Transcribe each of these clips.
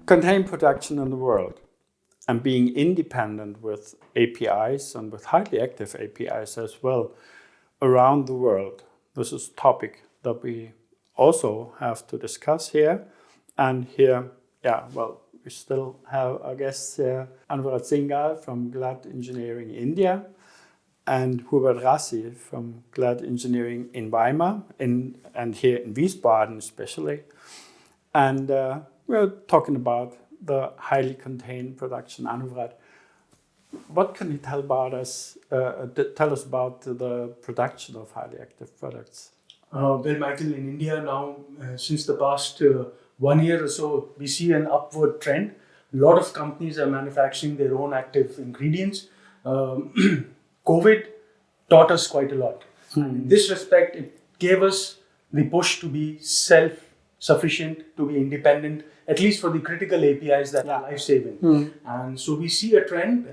contain production in the world and being independent with APIs and with highly active APIs as well around the world. This is a topic that we also have to discuss here. And here, we still have our guests here, Anuvrat Singal from Glad Engineering India and Hubert Rassi from Glad Engineering in Weimar and here in Wiesbaden especially. And we're talking about the highly contained production. Anuvrat, what can you tell us about the production of highly active products? Well, Michael, in India now, since the past 1 year or so, we see an upward trend. A lot of companies are manufacturing their own active ingredients. COVID taught us quite a lot. In this respect, it gave us the push to be self-sufficient, to be independent, at least for the critical APIs that are life-saving. And so we see a trend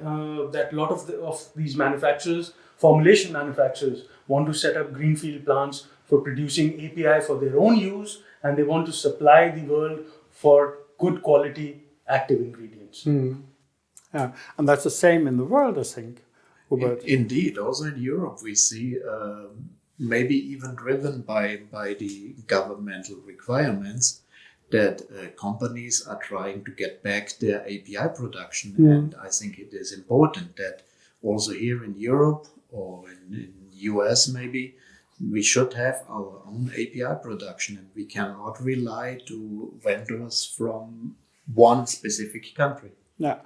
that a lot of these manufacturers, formulation manufacturers, want to set up greenfield plants for producing API for their own use, and they want to supply the world for good quality active ingredients. Yeah, and that's the same in the world, I think. Indeed, also in Europe we see, maybe even driven by the governmental requirements, that companies are trying to get back their API production. And I think it is important that also here in Europe or in US maybe, we should have our own API production, and we cannot rely to vendors from one specific country. Yeah,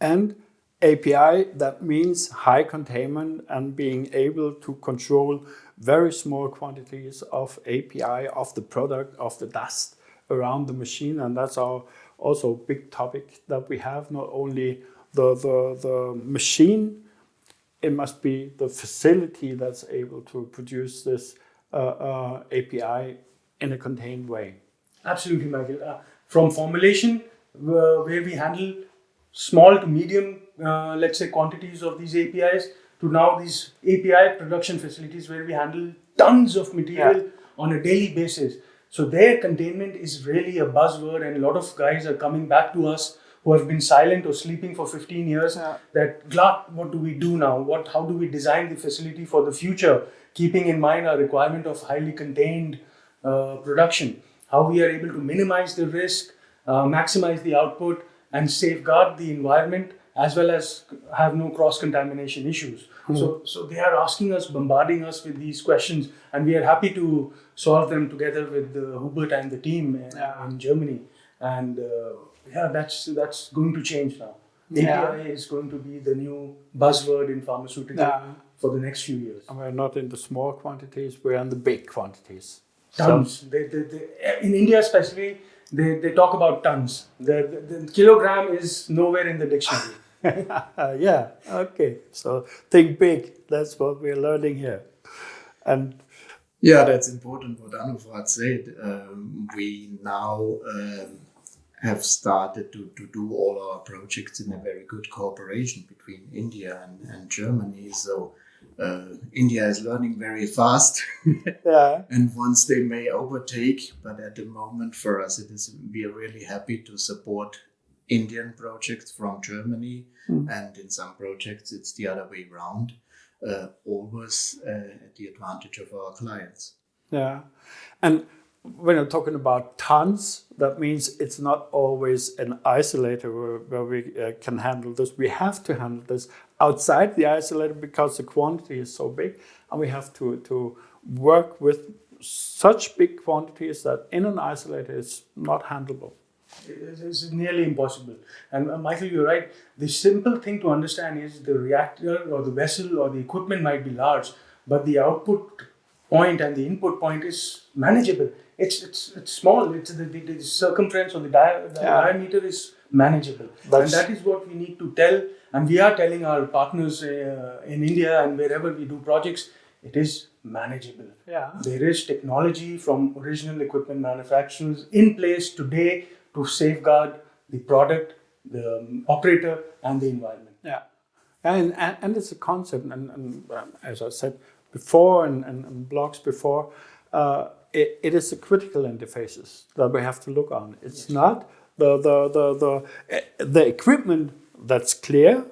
and API, that means high containment and being able to control very small quantities of API, of the product, of the dust around the machine. And that's also a big topic that we have, not only the machine, it must be the facility that's able to produce this API in a contained way. Absolutely, Michael. From formulation, where we handle small to medium, let's say, quantities of these APIs, to now these API production facilities where we handle tons of material on a daily basis. So their containment is really a buzzword, and a lot of guys are coming back to us who have been silent or sleeping for 15 years, that Glad, what do we do now? How do we design the facility for the future, keeping in mind our requirement of highly contained production? How we are able to minimize the risk, maximize the output, and safeguard the environment, as well as have no cross-contamination issues. So they are asking us, bombarding us with these questions, and we are happy to solve them together with Hubert and the team in Germany. And that's going to change now. API is going to be the new buzzword in pharmaceutical for the next few years. And we're not in the small quantities, we're in the big quantities. Tons. So, in India especially, they talk about tons. The kilogram is nowhere in the dictionary. Okay. So think big. That's what we're learning here. And that's important what Anuvrat said. We now have started to do all our projects in a very good cooperation between India and Germany. So India is learning very fast. And once they may overtake, but at the moment for us we are really happy to support Indian projects from Germany, and in some projects it's the other way around, always at the advantage of our clients. And when I'm talking about tons, that means it's not always an isolator where we can handle this. We have to handle this outside the isolator because the quantity is so big, and we have to work with such big quantities that in an isolator it's not handleable. It's nearly impossible. And Michael, you're right. The simple thing to understand is the reactor or the vessel or the equipment might be large, but the output point and the input point is manageable. It's small. It's the circumference or the diameter is manageable. And that is what we need to tell. And we are telling our partners in India and wherever we do projects, it is manageable. There is technology from original equipment manufacturers in place today to safeguard the product, the operator, and the environment. And it's a concept. And as I said before, and blogs before, it is the critical interfaces that we have to look on. It's not the equipment that's clear,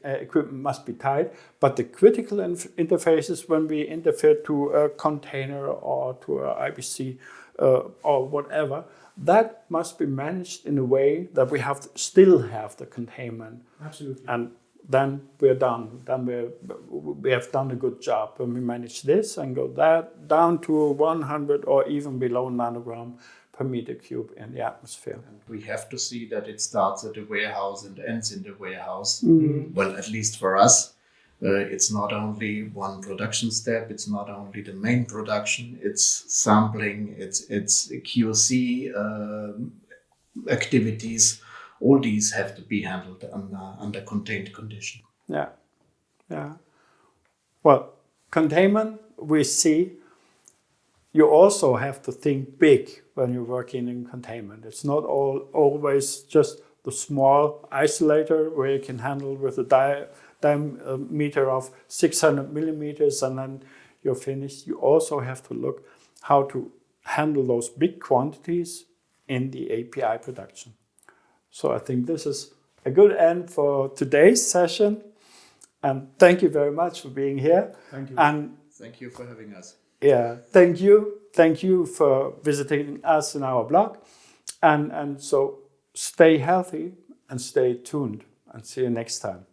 equipment must be tight, but the critical interfaces when we interfere to a container or to a IBC or whatever, that must be managed in a way that we still have the containment. Absolutely. And then we're done. Then we have done a good job when we manage this and go that down to 100 or even below nanogram per meter cube in the atmosphere. And we have to see that it starts at the warehouse and ends in the warehouse. Well, at least for us, it's not only one production step. It's not only the main production. It's sampling. It's QC activities. All these have to be handled under contained condition. Yeah. Well, containment, we see you also have to think big when you're working in containment. It's not always just the small isolator where you can handle with a diameter of 600 millimeters and then you're finished. You also have to look how to handle those big quantities in the API production. So I think this is a good end for today's session. And thank you very much for being here. Thank you. And thank you for having us. Yeah, thank you. Thank you for visiting us in our blog. And so stay healthy and stay tuned and see you next time.